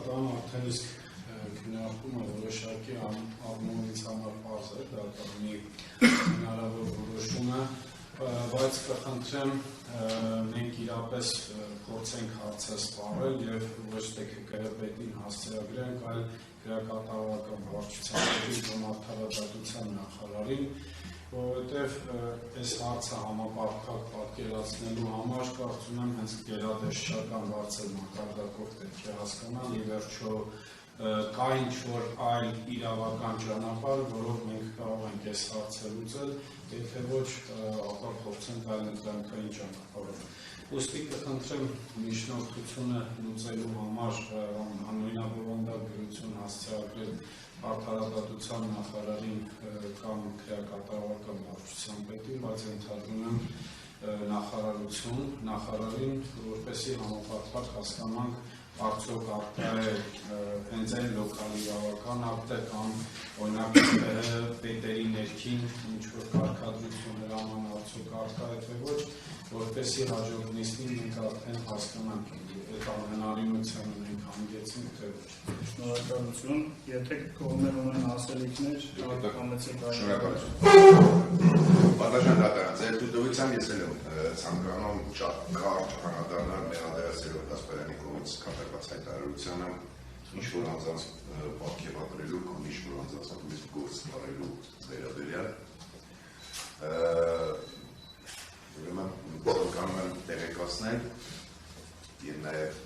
Դատան արդեն իսկ քննարկումը որոշակի առումից համար պարզ է, դատարանի հնարավոր որոշումը, բայց կխնդրեմ մենք իրապես փորձենք հարցը սպառել եւ ոչ թե ԿԿՀ-պետին հասցեագրենք, այլ Գրակատարողական վարչության պետի արդարադատության նախարարին, որովհետև այս հարցը համապարփակ պատկերացնելու համար կարծում եմ հենց գերատեսչական բարձր մակարդակով պետք է հասկանալ, ի վերջո կա ինչ-որ այլ իրավական ճանապարհ, որով մենք կարող ենք այս հարցը լուծել, եթե ոչ, ապա փորձենք այլ ընտրանքային ճանապարհով։ Ուստի կխնդրեմ միջնորդությունը լուծելու համար անօրինաբովանդակ գրություն հասցեագրել արդարադատության նախարարին կամ Գրակատարողական վարչության պետին, բայց ենթադրում եմ նախարարին, որպեսզի համապարփակ հասկանանք արդյոք արտա է հենց այն լոկալ իրավական ակտը կամ օրինակ պետերի ներքին ինչ-որ կարգադրություն հրաման արդյոք արտա է թե ոչ, որպեսզի հաջորդ նիստին մենք արդեն հասկանանք այդ անհնարինությանը մենք հանգեցինք թե ոչ։ Շնորհակալություն, եթե կողմեր ունեն ասելիքներ, համեցեք Շնորհակալություն։ Պատասխան դատարան, ձեր դուտովությամբ ես էլ եմ ցանկանում շատ կարճ անդառնալ մեղադրանքերով դասպարանի կողմից կատարված հայտարարությանը, ինչ-որ անձանց պարգևատրելու կամ ինչ-որ անձանց գործ տարելու վերաբերյալ ուրեմն ցանկանում եմ տեղեկացնել եւ նաեւ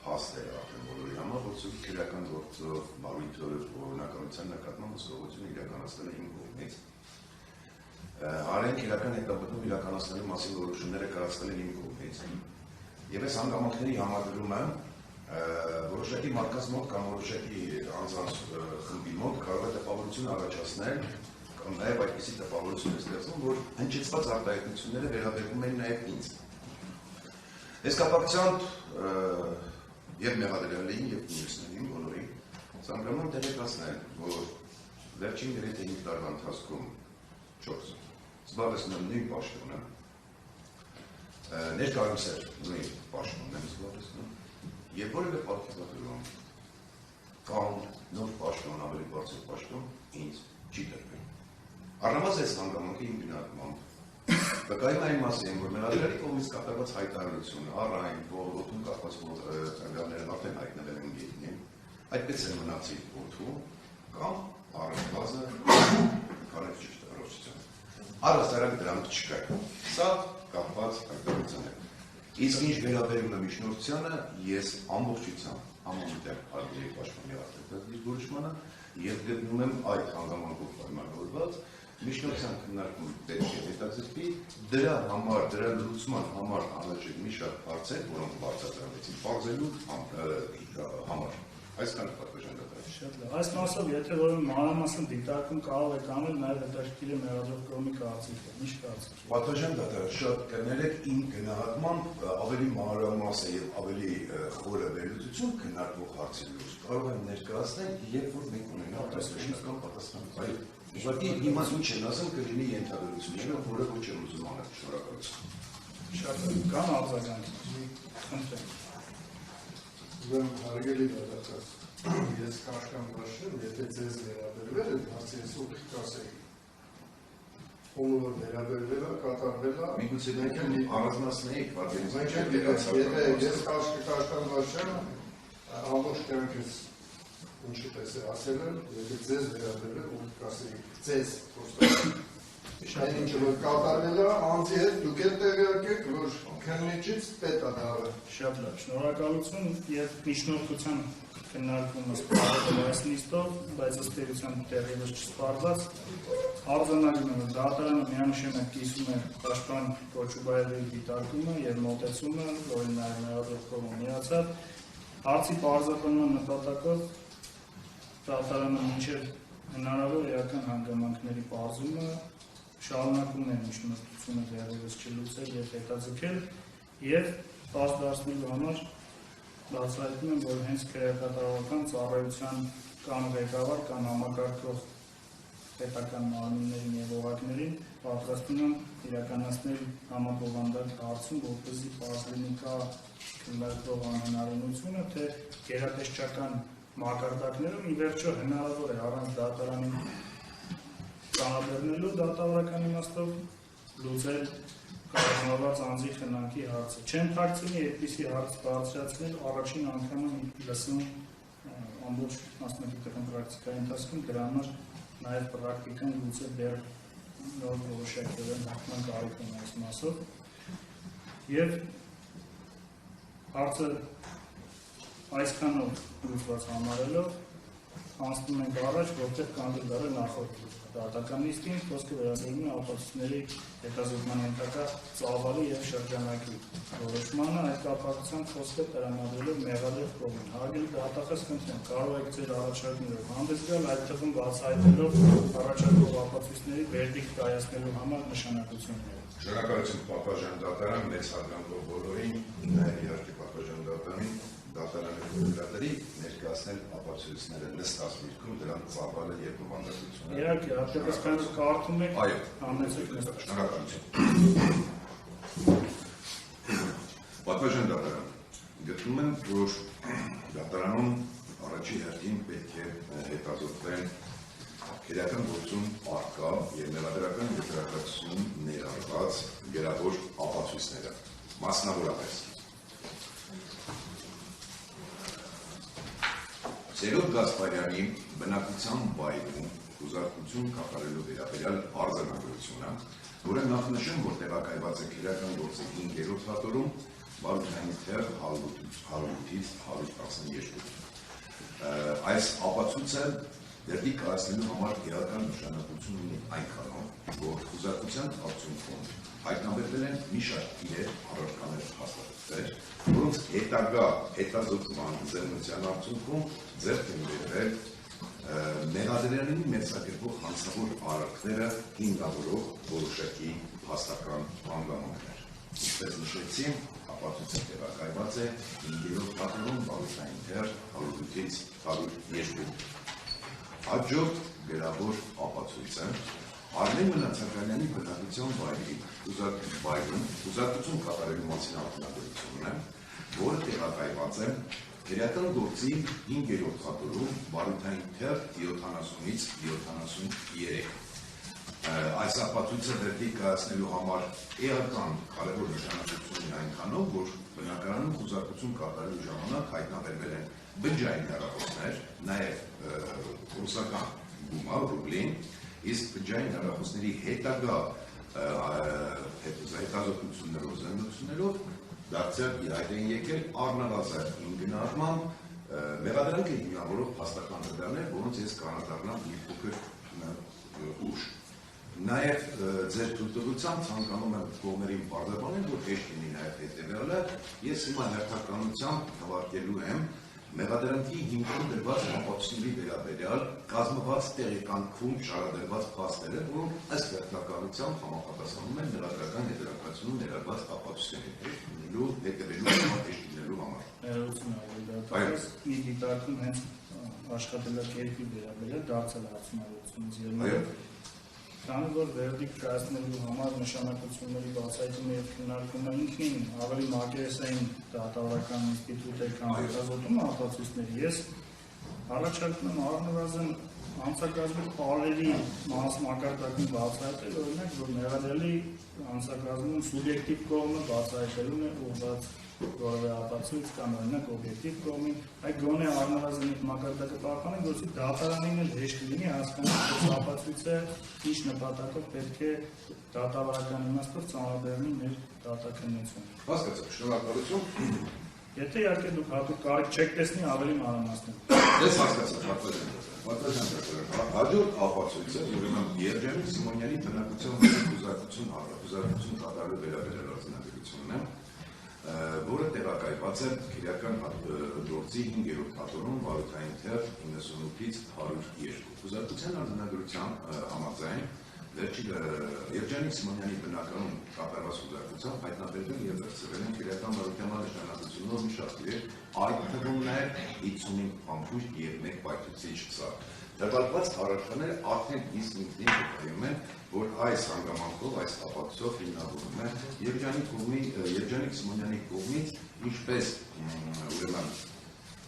հասնել արդեն բոլորի համար, որ ցույց քրեական գործով բարույթը օրինականության նկատմամբ հսկողություն իրականացնել է իմ կողմից։ Արեն քրեական հետապնդում իրականացնելու մասին որոշումները կայացնել են իմ կողմից։ Եվ այս հանգամանքների համադրում եմ որոշակի մարդկանց մոտ կամ որոշակի անձանց խմբի մոտ կարող է տպավորություն առաջացնել կամ նաև այդպիսի տպավորություն է ստեղծում, որ հնչեցված արտահայտությունները վերաբերվում են նաև ինձ։ Այս կապակցությամբ եւ մեղադրյալին եւ մյուսներին բոլորին ցանկանում եմ տեղեկացնել, որ վերջին գրեթե 5 տարվա ընթացքում 4 զբաղեցնում եմ նույն պաշտոնը, ներկայումս նույն պաշտոնն եմ զբաղեցնում եւ որևէ պարգևատրում կամ նոր պաշտոն, ավելի բարձր պաշտոն ինձ չի տրվել։ Առնվազն այս հանգամանքը իմ գնահատմամբ վկայում այն մասին, որ մեղադրյալի կողմից կատարված հայտարարությունը առ այն, որ օդում կախված ծրագրերն արդեն հայտնվել են գետնին, այդպես է մնացի օդում կամ առնվազն քարեր ճիշտ առողջություն։ Առհասարակ դրանք չկա։ Սա կապված հայտարարության հետ։ Իսկ ինչ վերաբերում է միջնորդությանը, ես ամբողջությամբ համամիտեղ արգելի պաշտպանի արտադրության որոշմանը եւ գտնում եմ այդ հանգամանքով պայմանավորված միջնորդության քննարկումը պետք է հետաձգվի, դրա համար, դրա լուծման համար անհրաժեշտ մի շարք հարցեր, որոնք բարձրացրեցին բարձելու համար։ Այսքան պատվեժան դատարան։ Շատ լավ։ Այս մասով, եթե որևէ մանրամասն դիտարկում կարող եք անել, նաև հետաքրքիր է մեղադրող կողմի կարծիքը։ Ինչ կարծիք։ Պատվեժան դատարան, շատ կներեք իմ գնահատմամբ ավելի մանրամասն եւ ավելի խորը վերլուծություն քննարկվող հարցերի լուծ կարող եմ ներկայացնել, երբ որ մենք ունենանք այսօրինական պատասխան։ Ուղղակի հիմա ինչ են ասում կլինի ենթադրությունները, որը ոչ եմ ուզում անել։ Շնորհակալություն։ Շատ լավ, կան արձագանքներ։ Խնդրեմ։ Ուրեմն հարգելի դատախազ, ես կաշկան բաշեմ, եթե ձեզ վերաբերվել եք, հարցի ես ուղիղ կասեի։ Ում որ վերաբերվել է, կատարվել է։ Միգուցե մենք առանձնացնեիք պատերազմը։ Եթե ես կաշկան բաշեմ, ամբողջ կյանքս ինչի պես է ասել եմ, եթե ձեզ վերաբերվել, ուղիղ կասեի, ձեզ այն ինչը որ կատարվել է, անձի հետ դուք էլ տեղյակ եք, որ քննիչից պետք է դառը։ Շատ լավ, շնորհակալություն եւ միջնորդության քննարկումը սպառվել այս նիստով, բայց ըստ էության դեռևս չսպառված։ Արձանագրում եմ, դատարանը միանշանակ կիսում է պաշտպան Կոչուբայևի դիտարկումը եւ մոտեցումը, որին նաեւ մեղադրող կողմը միացավ։ Հարցի պարզաբանման նպատակով դատարանը մինչև հնարավոր էական հանգամանքների պարզումը շարունակում են միջնորդությունը դեռևս չլուծել եւ հետաձգել եւ պարզ դարձնելու համար բացահայտում եմ, որ հենց քրեակատարողական ծառայության կան ղեկավար, կան համակարգող պետական մարմիններին եւ օղակներին պատրաստում են իրականացնել համապատասխան հարցում, որպեսզի բարձրինի կա քննարկող անհնարինությունը, թե գերատեսչական մակարդակներում ի վերջո հնարավոր է առանց դատարանի կանաբերնելու դատավարական իմաստով լուծել կազմված անձի խնամքի հարցը։ Չեն թաքցնի այդպիսի հարց բարձրացնել առաջին անգամ լսում ամբողջ մասնագիտական պրակտիկայի ընթացքում դրա համար նաև պրակտիկան գուցե դեռ նոր որոշակիորեն հաղթման կարիք ունի այս մասով եւ հարցը այսքանով լուծված համարելով անցնում ենք առաջ, որտեղ կանգ դառը նախորդ դատական նիստին, խոսքը վերաբերում է ապացույցների հետազոտման ենթակա ծավալի եւ շրջանակի որոշմանը, այդ կապակցությամբ խոսքը տրամադրելով մեղադրանք կողմին։ Հարգելի դատախազ, խնդրեմ, կարող եք ձեր առաջարկներով հանդես գալ, այդ թվում բացահայտելով առաջարկող ապացույցների վերդիկտ կայացնելու համար նշանակությունները։ Շնորհակալություն պատվաժան դատարան, մեծ հարգանքով բոլորին, նաև իհարկե պատվաժան դատարանին, դատարանի քննադատների ներկայացնել ապացույցները նստած միտքում, դրանց ծավալը եւ բովանդակությունը։ Իհարկե, հատկապես քանի կարդում եք, այո, համեցեք նստած։ շնորհակալություն։ Պատվաժան դատարան, գտնում եմ, որ դատարանում առաջի հերթին պետք է հետազոտվեն քրեական գործում առկա եւ մեղադրական եզրակացություն ներառված գերավոր ապացույցները, մասնավորապես Սերոտ Գասպարյանի բնակության վայրում խուզարկություն կատարելու վերաբերյալ արձանագրությունը, որը նախնշում, որ տեղակայված է քրեական գործի 5-րդ հատորում, Վարդանի թեր 108-ից 112։ Այս ապացույցը դեպի կայացնելու համար իրական նշանակություն ունի այնքանով, որ խուզարկության արդյունքում հայտնաբերվել են մի շարք իրեր առարկաներ հաստատվել, որոնց հետագա հետազոտման ձեռնության արդյունքում ձեռք են բերվել մեղադրյալների մեծակերպող հանցավոր արարքները հիմնավորող որոշակի փաստական հանգամանքներ։ Ինչպես նշեցի, ապացույցը տեղակայված է 5-րդ հատորում Վարդանի թեր 108-ից 102։ Հաջորդ գրավոր ապացույցը Արմեն Մնացականյանի բնակության վայրում խուզարկություն կատարելու մասին արձանագրությունն է, որը տեղակայված է քրեական գործի 5-րդ հատորում Վարդանի թեր 70-ից 73։ Այս ապացույցը վերդիկտ կայացնելու համար էական կարևոր նշանակություն ունի այնքանով, որ բնակարանում խուզարկություն կատարելու ժամանակ հայտնաբերվել են բջջային հեռախոսներ, նաև ռուսական գումար, ռուբլին, իսկ բջջային հեռախոսների հետագա հետազոտություններով, զննություններով դարձյալ իր այդ են եկել առնվազն գնահատման մեղադրանք է հիմնավորող փաստական դրդարներ, որոնց ես կանադառնամ մի փոքր ուշ։ Նաև ձեր թույլտվությամբ ցանկանում եմ կողմերին պարզաբանել, որ հեշտ լինի նաև հետևյալը, ես հիմա հերթականությամբ թվարկելու եմ մեղադրանքի հիմքում դրված ապացույցների վերաբերյալ կազմված տեղեկանքում շարադրված փաստերը, որոնք ըստ հերթականությամբ համապատասխանում են մեղադրական եզրակացությունում ներառված ապացույցներին, հետևելու համար հեշտ լինելու համար։ Ներողություն այլ մի դիտարկում հենց աշխատելակերպի վերաբերյալ դարձել հարցումավորությունից ելնելով Քանի որ վերդիկտ կայացնելու համար նշանակությունների բացահայտումը եւ քննարկումը ինքնին ավելի մակերեսային դատավարական ինստիտուտ է, քան հետազոտումը ապացույցների, ես առաջարկում եմ առնվազն անցակազմի պարերի մակարդակին բացահայտել, օրինակ, որ մեղադրելի անցակազմում սուբյեկտիվ կողմը բացահայտելուն է ուղղված որևէ ապացույց կամ օրինակ օբյեկտիվ կողմին, այդ գոնե առնվազն այդ մակարդակը պահպանել, որպեսզի դատարանին էլ հեշտ լինի հասկանալ, որ ապացույցը ինչ նպատակով պետք է դատավարական իմաստով ծանրաբեռնի մեր դատաքննությունը։ Հասկացա, շնորհակալություն։ Եթե իհարկե դուք հատուկ կարիք չեք տեսնի ավելի մանրամասնություն։ Ես հասկացա, պատվազան։ Հաջորդ ապացույցը ուրեմն Երջանիկ Սիմոնյանի բնակության խուզարկություն կատարելու վերաբերյալ արձանագրությունն է, որը տեղակայված է քրեական գործի 5-րդ հատորում Վարդանի թեր 98-ից 102։ Խուզարկության արձանագրության համաձայն Երջանիկ Սիմոնյանի բնակարանում կատարված խուզարկությամբ հայտնաբերվել եւ վերցվել են քրեական վարության նշանակությունով մի շարք իրեր, այդ թվում նաև 55 փամփուշտ եւ 1 պայթուցիչ սար։ Դատարկված առարկաները արդեն իսկ ինքնին վկայում են, որ այս հանգամանքով, այս կապակցով հիմնավորում է Երջանիկ Սիմոնյանի կողմից, ինչպես ուրեմն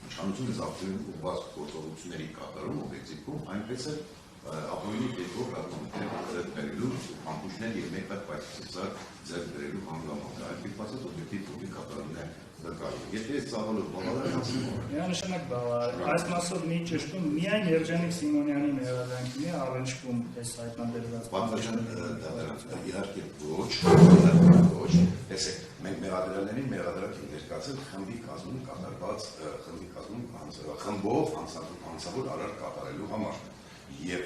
իշխանությունը զավթերին ուղղված գործողությունների կատարում օբյեկտիվում, այնպես էլ ապօրինի դեպքով ռազմամթերք բերելու ամբուշներ և մեկ հատ պայթուցիչ ձեռք բերելու հանգամանքը, այդ դեպքացած օբյեկտիվ փոխի կատարումն է նկարվում։ Եթե այս ծավալով բավարար հասնում է։ Միանշանակ բավարար։ Այս մասով մի ճշտում միայն Երջանիկ Սիմոնյանի մեղադրանքին է առնչվում այս հայտնաբերված պատվաստան իհարկե ոչ, տեսեք, մենք մեղադրյալներին մեղադրանք ենք ներկայացել խմբի կազմում կատարված խմբով հանցավոր արարք կատարելու համար եւ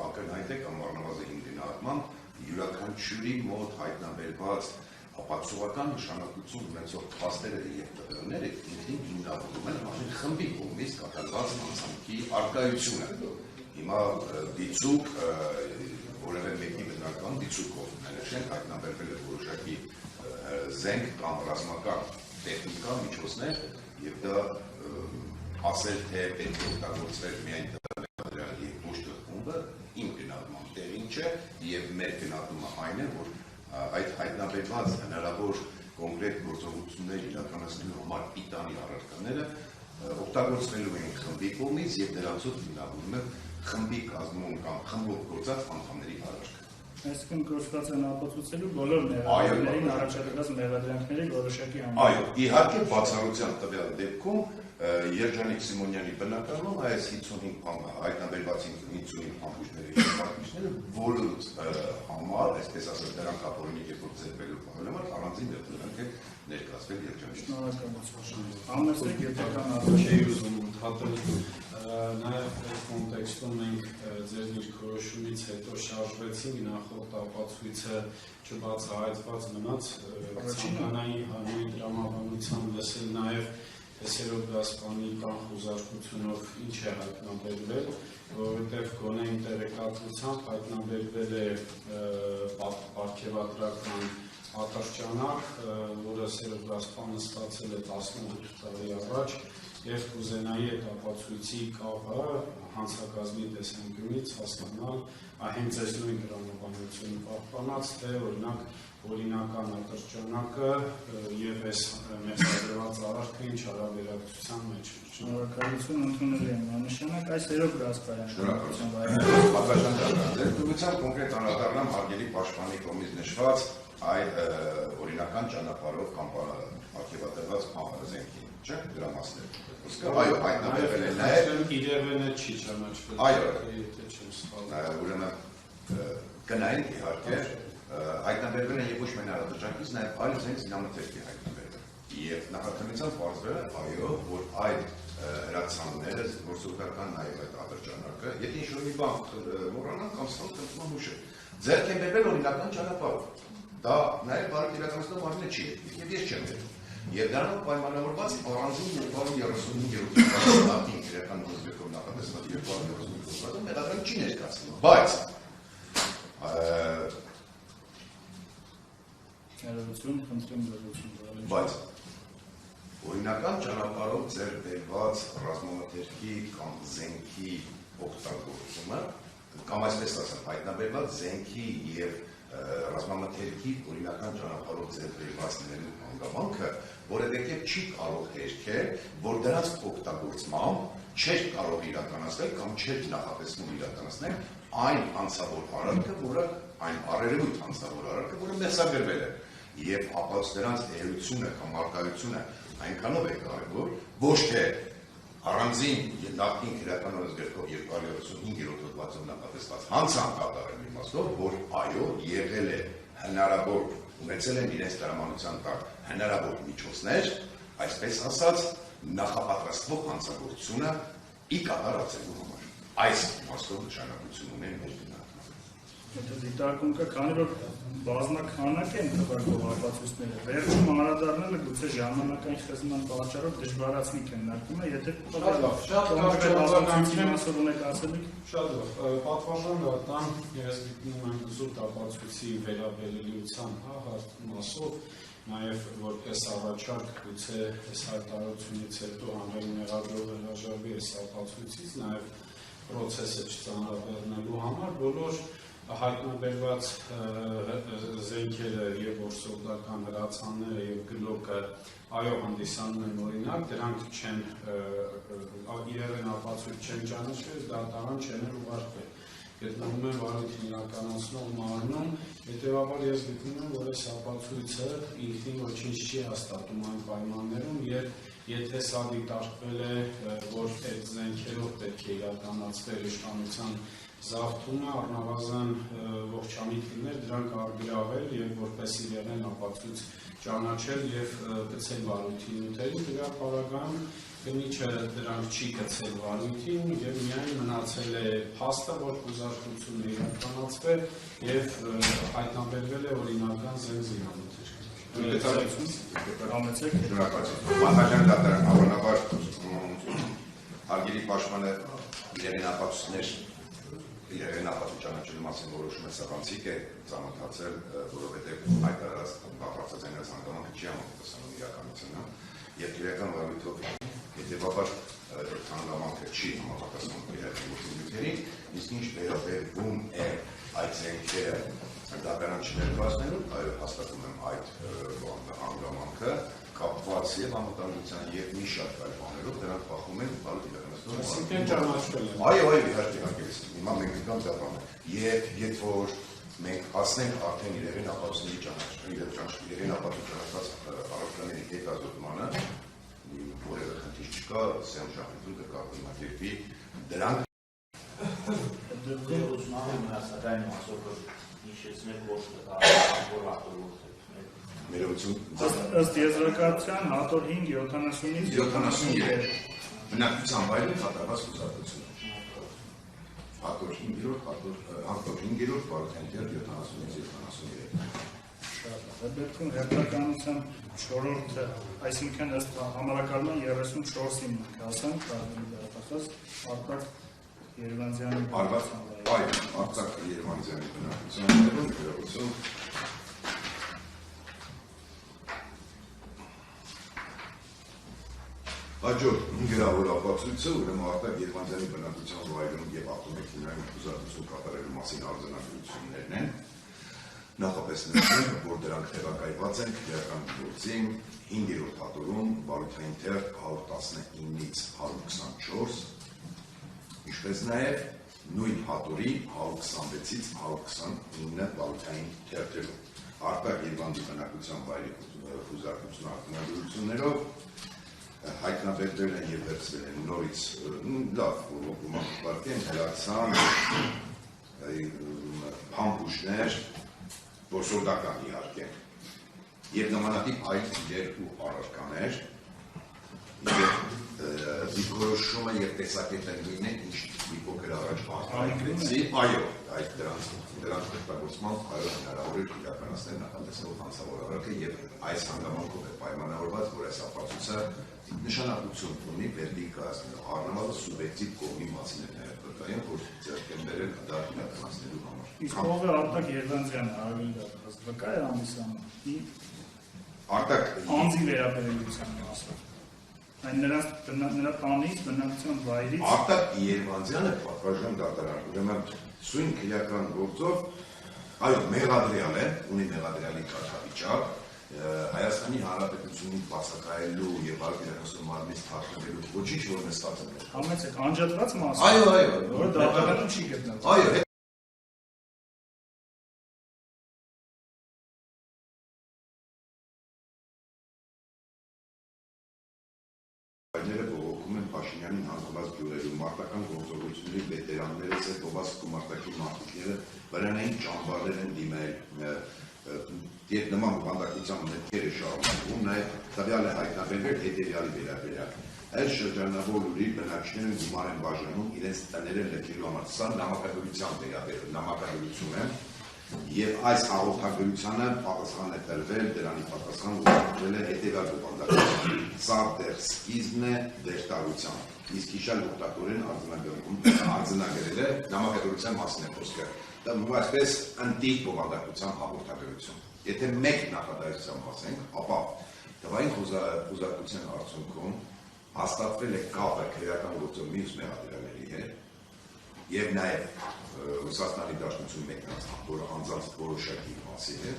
ակնհայտ է կամ առնվազն 5 գնահատմամբ յուրաքանչյուրի մոտ հայտնաբերված ապացուցողական նշանակություն ունեցող փաստերը եւ տվյալները ինքնին հիմնավորում են այն խմբի կողմից կատարված հանցանքի արկայությունը։ Հիմա դիցուկ որևէ մեկի բնական դիցուկով նշենք հայտնաբերվել է որոշակի զենք կամ ռազմական տեխնիկա միջոցներ եւ դա ասել թե պետք է օգտագործվել միայն տվյալների ոչ թե խումբը իմ գնահատմամբ տեղին չէ եւ մեր գնահատումը այն է որ այդ հայտնաբերված հնարավոր կոնկրետ գործողություններ իրականացնելու համար պիտանի առարկաները օգտագործվելու են խմբի կողմից եւ դրանցով հիմնավորում է խմբի կազմում կամ խմբով գործած անդամների առարկը։ Այսինքն գործված են ապացուցելու բոլոր մեղադրանքներին առաջադրված մեղադրանքների որոշակի համարը։ Այո, իհարկե բացառության տվյալ դեպքում Երջանիկ Սիմոնյանի բնակարանում այս 55 հայտնաբերված 55 ամբուշների պատմիչները բոլորուց համար, այսպես ասած, դրանք ապօրինի երբ ձեռբերելու համար առանձին դեպքերով են ներկայացվել Երջանիկ։ Շնորհակալություն։ Համեցեք գիտական Չի ուզում ընդհատել նաև այդ կոնտեքստում մենք ձեր դիրքորոշումից հետո շարժվեցինք նախորդ ապացույցը չբացահայտված մնաց ցանկանայի հանրի դրամաբանությամբ լսել նաև Տեսերով դասպանի տան խուզարկությունով ինչ է հայտնաբերվել, որովհետև գոնե ինտերեկատվությամբ հայտնաբերվել է պարգևատրական ատրճանակ, որը Սերով դասպանը ստացել է 18 տարի առաջ, եւ կուզենայի այդ ապացույցի կապը հանցակազմի տեսանկյունից հասկանալ հենց այս նույն դրամաբանությունը պահպանած, թե օրինակ օրինական ատրճանակը եւ այս մեղադրված առարկը ինչ հարաբերակցության մեջ է։ Շնորհակալություն ընդունել եմ անշանակ այս երեք դասպարան։ Շնորհակալություն։ Պատվաստան կոնկրետ անդրադառնամ հարգելի պաշտպանի կողմից նշված այդ օրինական ճանապարհով կամ պարգևատրված համարզենքին, չէ՞, դրա մասները։ Այո, հայտնաբերվել է նաև իրևենը չի ճանաչվել։ Այո, եթե չեմ սխալվում։ ուրեմն կնայենք իհարկե հայտնաբերվել են եւ ոչ միայն արարողակից, նաեւ այլ զենք զինամթերքի հայտնաբերվել։ Եվ նախաքննությամբ պարզվել է, այո, որ այդ հրացանները, գործողական նաեւ այդ ատրճանակը, եթե ինչ-որ մի բան մոռանանք կամ ստանալու հուշը, ձեռք են բերվել օրինական ճանապարհով։ Դա նաեւ բարդ իրականացնող բանը չի եղել, եւ ես չեմ եղել։ Եվ դրանով պայմանավորված առանձին 235 իրական ոզբեկով նախատեսված 235 մեղադրանք չի ներկայացնում, բայց Բայց օրինական ճանապարհով ձեռք բերված ռազմամթերքի կամ զենքի օգտագործումը կամ այսպես ասած հայտնաբերված զենքի եւ ռազմամթերքի օրինական ճանապարհով ձեռք բերված լինելու հանգամանքը որևէ չի կարող հերքել, որ դրանց օգտագործմամբ չէր կարող իրականացնել կամ չէր նախատեսվում իրականացնել այն հանցավոր արարքը, որը այն առերևույթ հանցավոր արարքը, որը մեղսագրվել է։ Եվ ապաց դրանց էությունը կամ արկայությունը այնքանով է կարևոր, ոչ թե առանձին նախկին քրեական օրենսգրքով 235-րդ հոդվածով նախատեսված հանցանք կատարելու իմաստով, որ այո, եղել է հնարավոր, ունեցել են իրենց տրամանության տակ հնարավոր միջոցներ, այսպես ասած, նախապատրաստվող հանցագործությունը ի կատարածելու համար։ Այս իմաստով նշանակություն ունեն մեր դիտարկում կա, քանի որ բազմաքանակ են թվարկող ապացույցները, վերջում անդրադառնալը գուցե ժամանակային խզման պատճառով դժվարացնի քննարկումը, եթե Շատ լավ, պատվազան դատան, ես գտնում եմ զուտ ապացույցի վերաբերելիության մասով, նաև որպես առաջարկ գուցե այս հայտարարությունից հետո հանրային մեղադրող հրաժարվի այս ապացույցից, նաև պրոցեսը չծանրաբեռնելու համար բոլոր հայտնաբերված զենքերը եւ որսորդական հրացանները եւ գլոկը այո հանդիսանում են օրինակ, դրանք չեն իրեն ապացույց չեն ճանաչվել, դատարան չեն ուղարկվել։ Գտնվում են վարույթին իրականացնող մարմնում, հետևաբար ես գտնում եմ, որ այս ապացույցը ինքնին ոչինչ չի հաստատում այն պայմաններում, եթե սա դիտարկվել է, որ այդ զենքերով պետք է իրականացվեր իշխանության զավթումը, առնվազն ողջամիտ լիներ դրանք առգրավել եւ որպես իրեն ապացույց ճանաչել եւ գցել վարույթի նյութերին, դրա պարագայում Կնիչը դրանք չի գցել վարույթին եւ միայն մնացել է փաստը, որ հուզարկությունը իրականացվել եւ հայտնաբերվել է օրինական զենզինանոթեր։ Մահաճան դատարան հավանաբար հարգելի պաշտպանը իրեն ապացույց ճանաչելու մասին որոշում է սեղանցիկ է ծանոթացել, որովհետև հայտարարած բացարձակ հանգամանքը չի համապատասխանում իրականությանը եւ իրական վարույթով հետեւաբար հանգամանքը չի համապատասխանում իրականություններին, իսկ ինչ վերաբերվում է այդ զենքերը դատարան չներկայացնելու, այո հաստատում եմ այդ հանգամանքը կապված եւ անվտանգության եւ մի շատ այլ բաներով դրանք բախում են բարդ իրականացնող։ Այսինքն ճանաչվել է։ Այո, իհարկե։ Հիմա մենք գտանք դա բանը։ Եվ երբ որ մենք հասնենք արդեն իրեն ապացույցի ճանաչման, իրեն ապացույց ճանաչված առողջաների հետազոտմանը, որևէ խնդիր չկա, սեմ շահույթում կկազմակերպի դրանք Ըստ եզրակացության հատոր 5-70-ից 73 բնակության վայրում կատարված հուզարկությունը։ Հատոր 5-րդ բարոյական 70-ից 73։ Դեպքում հերթականության 4-րդը, այսինքն ըստ համարակարգման 34-ին մենք հասանք, դարձած Արտակ Երևանցյանի Արտակ Երևանցյանի բնակության գրողություն Հաջորդ գրավոր ապացույցը ուրեմն Արտակ Երևանցյանի բնակության վայրում եւ ավտոմեքենայում հուզարկություն կատարելու մասին արձանագրություններն են։ Նախապես նշենք, որ դրանք տեղակայված են քրեական գործի 5-րդ հատորում վարույթային թերթ 119-ից 124, ինչպես նաև նույն հատորի 126-ից 129 վարույթային թերթերում։ Արտակ Երևանի բնակության վայրի հուզարկություն արձանագրություններով հայտնաբերվել են եւ վերցվել են նորից լավ ոմանք հրացան փամփուշտներ որսորդական իհարկե եւ նմանատիպ այլ իրեր ու առարկաներ եւ դիքորոշումը եւ տեսակետը նույնն է ինչ մի փոքր առաջ արտահայտվեցի այո այդ դրանց օգտագործման այո հնարավոր է իրականացնել նախատեսվող հանցավորակը եւ այս հանգամանքով է պայմանավորված որ այս ապացույցը նշանակություն ունի վերդիկտ կազմելու առնվազն սուբյեկտիվ կողմի մասին է նաև վկայում որ ձեռք են բերել դա իրականացնելու համար իսկ ով է Արտակ Երևանցյանը արագին դատված վկա է ամիսանը Արտակ անձի վերաբերելիության մասով այն նրա տանից բնակության վայրից Արտակ Երևանցյանը պատվարժան դատարան ուրեմն սույն քրեական գործով այո մեղադրյալ է ունի մեղադրյալի կարգավիճակ Հայաստանի Հանրապետությունի բացակայելու եւ արգելակցելու մարմնից թաքնվելու ոչինչ որ նստած է։ Համեցեք անջատված մասը։ Այո, որը դատարանում չի գտնվում։ Այո, բողոքում են Փաշինյանին հանգված գյուղերում մարտական գործողությունների վետերանները ծեփովաց գումարտակի մարդիկները վրանային ճամբարներ են դիմել Երբ նման բանդակության մտքերը շարունակվում, նաև տվյալ է հայտնաբերվել հետևյալի վերաբերյալ։ Այս շրջանավոր լուրի բնակիչները գումար են բաժանում իրենց տները լքելու համար։ Սա նամակագրության նամակագրություն է եւ այս հաղորդագրությանը պատասխան է տրվել, դրանի պատասխան ուղղվել է հետևյալ բանդակության։ Սա դեռ սկիզբն է վերտարության։ Իսկ հիշալ օգտատորեն արձանագրել է նամակագրության մասին է խոսքը։ Դա այսպես անտիկ բովանդակության հաղորդագրություն։ Եթե մեկ նախադասությամբ ասենք, ապա տվային խոզարկության արդյունքում հաստատվել է կապը քրեական գործով մյուս մեղադրյալների հետ եւ նաեւ Ռուսաստանի Դաշնություն մեկնած, որը անձանց որոշակի մասին է,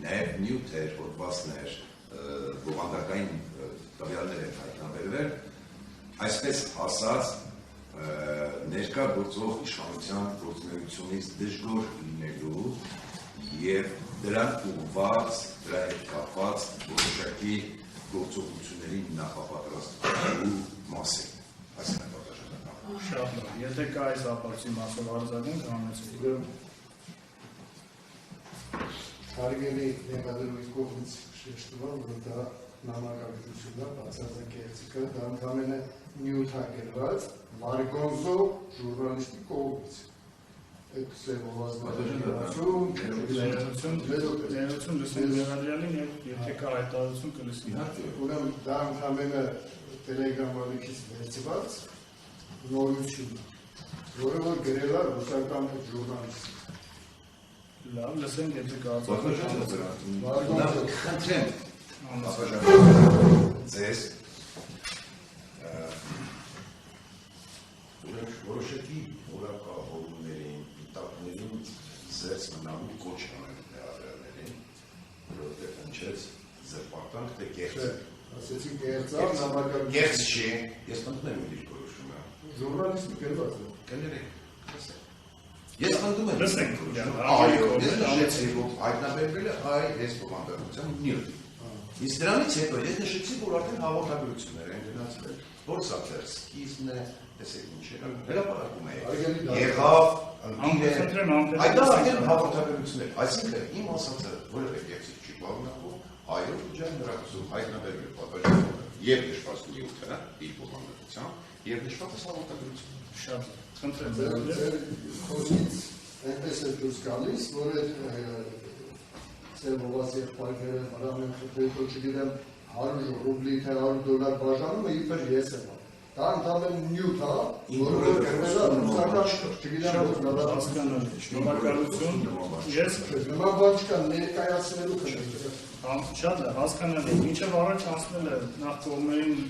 նաեւ նյութեր, հոդվածներ, բովանդակային տվյալներ են հայտնաբերվել, այսպես ասած ներկա գործող իշխանության գործունեությունից դժգոհ լինելու եւ դրան ուղղված, դրա հետ կապված որոշակի գործողությունների նախապատրաստելու մասին։ Այսինքն պատասխանատու։ Շատ լավ։ Եթե կա այս ապացույցի մասով արձագանք, համեցեք։ Հարգելի ներկայացուցիչ կողմից շեշտվում, որ դա նամակագրությունն է, բացարձակեցիկը, դա ընդհանրապես նյութագրված Մարգոնզո ժուրնալիստի կողմից։ Այդ սեվովազնացում, ներություն լսենք վերադրյալին եւ եթե կա հայտարարություն կլսի։ Ուրեմն դա ընդհանրապես տելեգրամալիքից վերցված նորություն է, որը որ գրել է ռուսական ժուրնալիստ։ Լավ, լսենք եթե կա ձեզ որոշակի որակավորումներին, դիտակներին զերծ մնալու կոչ անել ներառյալներին, որովհետև հնչեց զրպարտանք, թե կեղծ է։ Ասեցի կեղծա, նամակագրություն։ Կեղծ չի, ես պնդում եմ իր որոշումը։ Ժուրնալիստը գրված է։ Կներեք, ես պնդում եմ։ Լսենք, այո, ես նշեցի, որ հայտնաբերվել է այս բովանդակության նյութ։ Իսկ դրանից հետո ես նշեցի, որ արդեն հաղորդագրություններ են գնացվել, որ սա դեռ սկիզբն է, տեսեք ինչ է, հրապարակում է եղավ, այդ արդեն հաղորդագրություններ, այսինքն իմ ասածը որևէ կեղծիք չի պարունակում, այո, ջան դրակցում հայտնաբերվել պատասխանը եւ նշված նյութը իր բովանդակությամբ եւ նշված հաղորդագրությունը։ Շատ խնդրեմ, Ձեր խոսքից այնպես է դուրս գալիս, որ այդ սերվոված եղբայրները վրան են խփել, որ չգիտեմ 100 ռուբլի թե $100 բաժանումը իբր ես եմ։ Դա ընդհանրապես նյութ է, որը գրվել է ռուսական, չգիտեմ որ հասկանալի, շնորհակալություն, ես նման բան չկա ներկայացնելու խնդիր։ շատ լավ, հասկանալի, ինչև առաջ անցնել է նախ կողմերին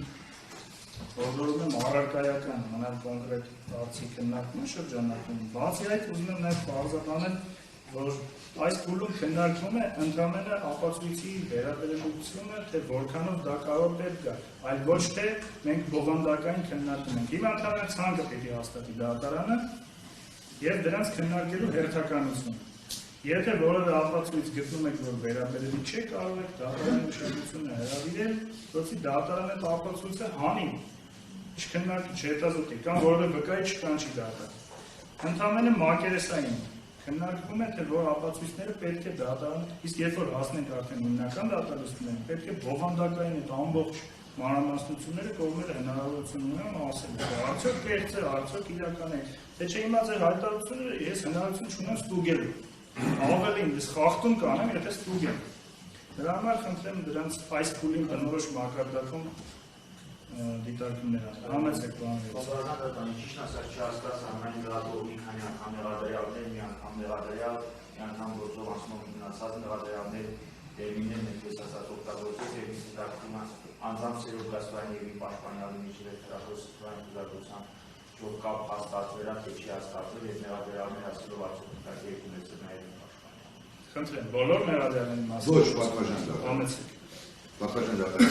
որորում եմ առարկայական, մնալ կոնկրետ հարցի քննարկումը շրջանակում, բացի այդ ուզում եմ նաև պարզաբանել, որ այս փուլում քննարկվում է ընդհանրապես ապացույցի վերաբերելությունը, թե որքանով դա կարող է գալ, այլ ոչ թե մենք բովանդակային քննարկում ենք։ Հիմա ընդհանրապես ցանկը պիտի հաստատի դատարանը եւ դրանց քննարկելու հերթականությունը։ Եթե որևէ ապացույց գտնում եք, որ վերաբերելի չէ, կարող եք դատարանի ուշադրությունը հրավիրել, որովհետեւ դատարանը այդ ապացույցը հանի, չքննարկի, չհետազոտի, կամ որևէ վկայի չկանչի դատարան։ Ընդհանրապես մակերեսային քննարկվում է, թե որ ապացույցները պետք է դատարան, իսկ երբ որ հասնենք արդեն հիմնական դատարաններին, պետք է բովանդակային այդ ամբողջ մանրամասնությունները կողմերը հնարավորություն ունեն ասել, թե արդյոք կեղծ է, արդյոք իրական է, թե չէ հիմա ձեր հայտարարությունները ես հնարավորություն չունեմ ստուգելու։ Ավելին, ես խախտում կանեմ, եթե ստուգեմ։ Դրա համար խնդրեմ դրանց այս փուլին բնորոշ մակարդակում դիտարկումներ անել։ Համեցեք բանվեց։ Բավականին ճիշտ ասած չհասկացա ամեն դրատով մի քանի անգամ մեղադրյալներ, մի անգամ մեղադրյալ, մի անգամ գործով անցնում մնացած մեղադրյալներ տերմիններն են ես ասած օգտագործել եւ դիտարկումը անձամբ սերոգասվային եւ պաշտպանյալի միջև հրախոսության ուղղությամբ որ կապ հաստատվել է, թե չի հաստատվել եւ մեղադրյալներ ասելով արդյոք դա երկու մեծ նաեւ Խնդրեմ, բոլոր մեղադրյալների մասին։ Ոչ, պատվաժան դատա։ Համեցեք։ Պատվաժան դատա,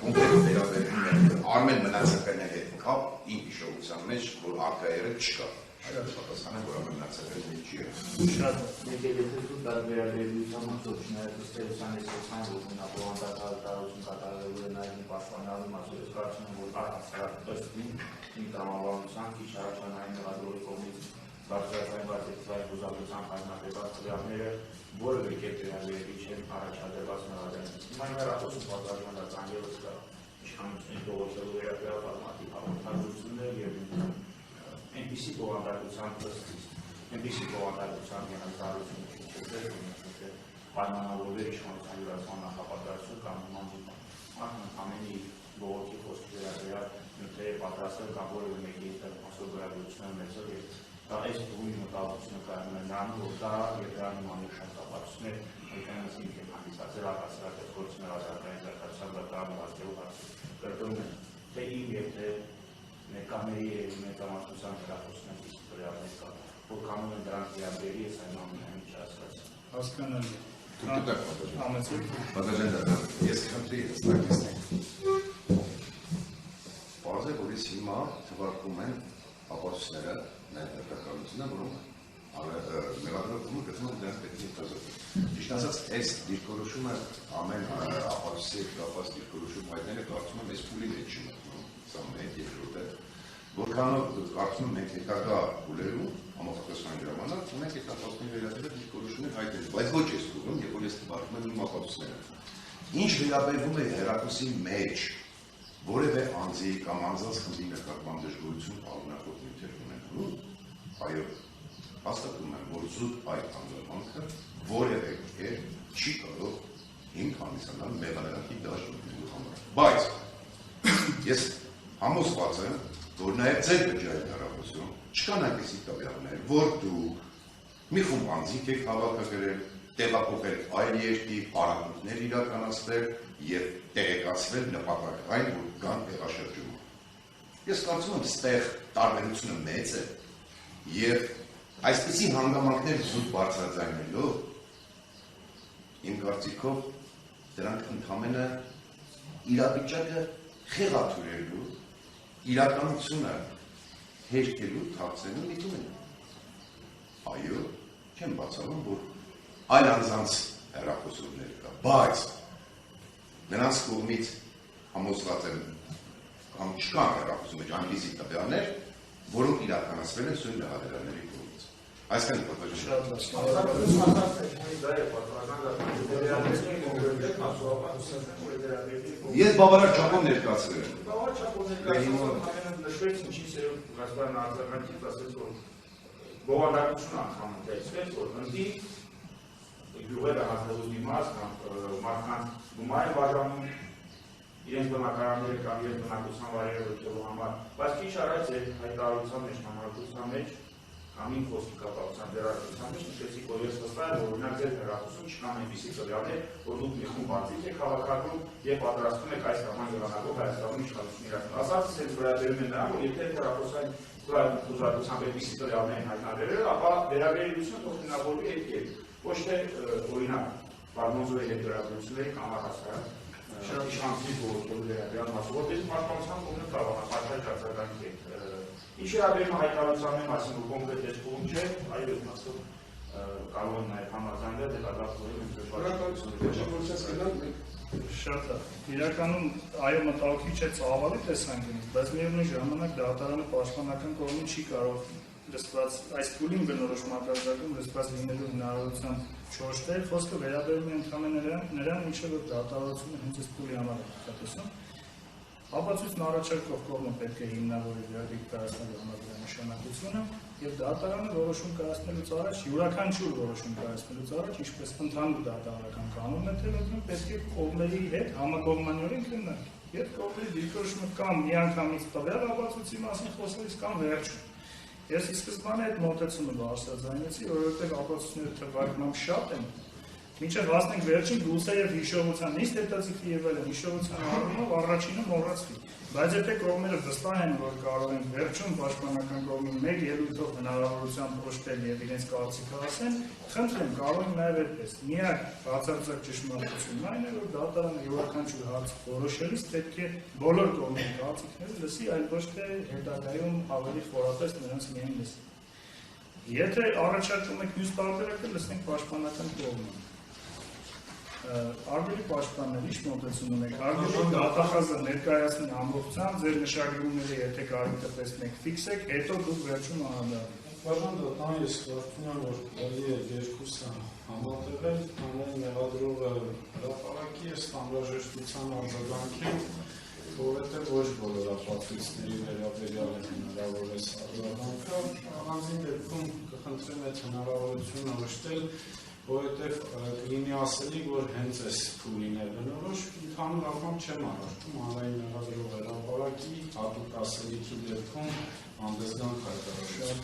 կոնկրետ վերաբերվում Արմեն Մնացականների հետ կապ իմ հիշողության մեջ, որ արկայերը չկա։ Այդ պատասխանը, որ Արմեն Մնացականների չի եղել։ Շատ Եկել եթե դու դա վերաբերության մասով չնայած ստեղծան այս սոցիալ որ նա բովանդակալություն կատարելու է նաև պաշտպանյալի մասով կարծում եմ որ առհասարակ իմ տրամաբանության քիչ առաջանային մեղադրողի կողմից բարձրացան վարդեցվայր բուզակության հայտնաբերված տվյալները որևէ կերպ վերաբերվի չեն առաջադրված մեղադրանքից։ Հիմա հեռախոսում պատասխանատվական ևս կա իշխանությունների բողոքելու վերաբերյալ բազմաթիվ հաղորդագրություններ եւ այնպիսի բովանդակության ըստ այնպիսի բովանդակության հնարավորություն չկա, պայմանավորվել իշխանության յուրացման նախապատրաստություն կամ նման ամենի բողոքի խոսքի վերաբերյալ նյութերը պատրաստել կամ որևէ մեկի հետ մասնագիտություն ունեցել եւ դա այս բուհի մտահոգությունը կայանում է նրանում, որ դա եւ դրա նման շատ ապացույցներ այնքանից ինքն հանդիսացել առհասարակ գործունեության ազգային զարգացման դատարանը հասնելու հարցը կրկնում են թե իմ եւ թե ներկա Կապիտալների մեծամասնության հեռախոսության դիսկրեալներ կա, որ կանում են դրանք վերաբերի, ես այն ամենայն չասած։ Հասկանալի։ Ամեցիկ։ Ես խնդրի հստակեցնենք։ Պարզ է, որից հիմա թվարկում են ապացույցները, նաև ներկայացնելը, որոնք մեղադրվում են գտնում դրանք պետք է կազմել։ Ճիշտ ասած, այս դիրքորոշումը ամեն ապացույցի կապված դիրքորոշում հայտները կարծում եմ այս փուլի մեջ չի մտնում, սա մեկ երկրորդ է, որքանով կարծում եմ մենք հետագա փուլերում համապատասխան ժամանակ ունենք այդ ապացույցների վերաբերյալ դիրքորոշումներ հայտնել, բայց ոչ այս փուլում, երբ որ ես թվարկում եմ իմ ապացույցները։ Ինչ վերաբերվում է հեռախոսի մեջ որևէ անձի կամ անձանց խմբի նկատմամբ դժգոհություն ալնախոտ նյութեր ունենալու, այո, հաստատում եմ, որ զուտ այդ հանձնանքը որևէ կերպ չի կարող հիմք հանդիսանալ մեղադրանքի դաշտ մտնելու համար։ Բայց ես համոզված եմ, որ նաև ձեր բջջային հեռախոսում չկան այնպիսի տվյալներ, որ դուք մի խումբ անձինք եք հավաքագրել, տեղափոխել այլ երկիր, պարապմունքներ իրականացրել եւ տեղեկացվել նպատակային, որ կան տեղաշրջում։ Ես կարծում եմ, ստեղ տարբերությունը մեծ է եւ այսպիսի հանգամանքներ զուտ բարձրաձայնելով իմ կարծիքով դրանք ընդհանրապես իրավիճակը խեղաթյուրելու, իրականությունը հերքելու, թաքցնելու միտում են։ Այո, չեմ բացառում, որ այլ անձանց հեռախոսումներ կա, բայց նրանց կողմից համոզված եմ կամ չկան հեռախոսում մեջ այնպիսի տվյալներ, որոնք իրականացվել են սույն մեղադրյալների կողմից։ Այսքան Ես բավարար չափով ներկայացրել եմ։ նշվեց ինչից է ռազմական արձագանքից ասեց, որ բովանդակություն անգամ տեսվեց, որ ընդի գյուղերը հազարուց մի մաս կամ մարդկանց գումար են բաժանում իրենց բնակարանները կամ իրենց բնակության վայրերը լքելու համար, բայց քիչ առաջ այդ հայտարարության մեջ, համարության մեջ կամ իմ խոսքի կապակցության դերակատարության մեջ նշեցիք, որ ես վստահ եմ, որ օրինակ ձեր հեռախոսում չկան այնպիսի տվյալներ, որ դուք մի խումբ անձինք եք հավաքագրում եւ պատրաստվում եք այս կամ այն եղանակով Հայաստանում իշխանություն իրականացնել։ Ասածս հենց վերաբերում է նրան, որ եթե հեռախոսային ուժարկությամբ այնպիսի տվյալներ են հայտնաբերել, ապա վերաբերելիությունը թող գնահատվի այդ կերպ։ Ոչ թե օրինակ Բարմոնզոյի հետ վերաբերությունների կամ առհասարակ իշխանությունից ողջունելու վերաբերյալ մասը, որպես պաշտպանության կողմը կարող է պատշաճ արձագանքի ինչ վերաբերում հայտարարության մասին, որ կոնկրետ այս փուլում չէ, այո, այս մասով կարող են նաև համաձայնել դեպի Շատ լավ։ Իրականում այո մտահոգիչ է ծավալի տեսանկյունից, բայց միևնույն ժամանակ դատարանը պաշտպանական կողմից չի կարող դրսված այս փուլին բնորոշ մակարդակում դրսված լինելու հնարավորության չորոշել, խոսքը վերաբերում է ընդհանրապես նրան, ինչը որ դատարանությունը հենց այս փուլի համար է կատարում։ Ապացույցն առաջարկող կողմը պետք է հիմնավորի դիրքորոշելու համաձայն նշանակությունը եւ դատարանը որոշում կայացնելուց առաջ, յուրաքանչյուր որոշում կայացնելուց առաջ, ինչպես ընդհանուր դատարանական կանոնն է թելադրում, պետք է կողմերի հետ համակողմանիորեն քննարկել։ Երբ կողմերի դիրքորոշումը կամ միանգամից տվյալ ապացույցի մասին խոսելիս կամ վերջում։ Ես ի սկզբանե այդ մոտեցումը բարձրաձայնեցի, որովհետեւ ապացույցները թվարկմամբ շատ են։ Մինչև հասնենք վերջին գուցե եւ հիշողության նիստ հետաձգի եւ այլն հիշողության առումով առաջինը մոռացվի, բայց եթե կողմերը վստահ են, որ կարող են վերջում պաշտպանական կողմին մեկ ելույթով հնարավորությամբ օժտել եւ իրենց կարծիքը ասեն, խնդրեմ, կարող են նաեւ այդպես։ Միակ բացարձակ ճշմարտությունն այն է, որ դատարանը յուրաքանչյուր հարց որոշելիս պետք է բոլոր կողմերի կարծիքները լսի, այլ ոչ թե հետագայում ավելի խորապես նրանց միայն լսի։ Եթե առաջարկում եք մյուս տարբերակը, լսենք պաշտպանական կողմը։ Արգելի պաշտպաններ, ինչ մոտեցում ունեք, արգելի դատախազը ներկայացնեն ամբողջությամբ, ձեր նշագրումները եթե կարելի տեսնեք ֆիքսեք, հետո դուք վերջում անդրադառնաք։ Բաժան դատան ես կարծում եմ, որ կարելի է երկուսը համատեղել, հանրային մեղադրողը հրապարակի է ստանդարժեշտության արձագանքին, որովհետև ոչ բոլոր ապացույցների վերաբերյալ է հնարավոր է արձագանքը, առանձին դեպքում կխնդրեմ այդ հնարավորությունը հաշտել, որովհետև կլինի ասելի, որ հենց այս փուլին է բնորոշ, ընդհանուր առմամբ չեմ առարկում հանրային մեղադրող հրապարակի հատուկ ասելիքի դեպքում հանդեսգանք հայտարարել։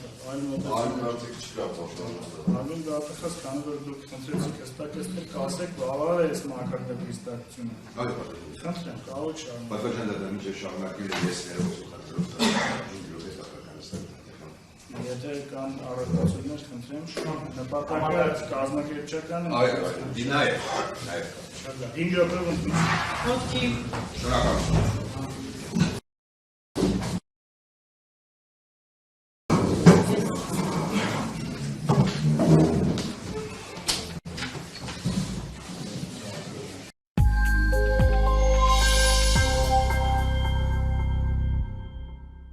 Այլ կարծիք չկա պաշտպանության։ Հանուն դատախազ, քանի որ դուք խնդրեցիք հստակեցնել, կասեք բավարար է այս մակարդակի հստակությունը։ Այո, պատասխան։ Խնդրեմ, կարող եք շարունակել։ Պատասխան դատան ինչ շարունակել ես ներողություն խնդրում կան առարկություններ, խնդրեմ, նպատակը կազմակերպչական է։ Այո, դինայ է, նաև։ 5 րոպե ընդմիջում։ Շնորհակալություն։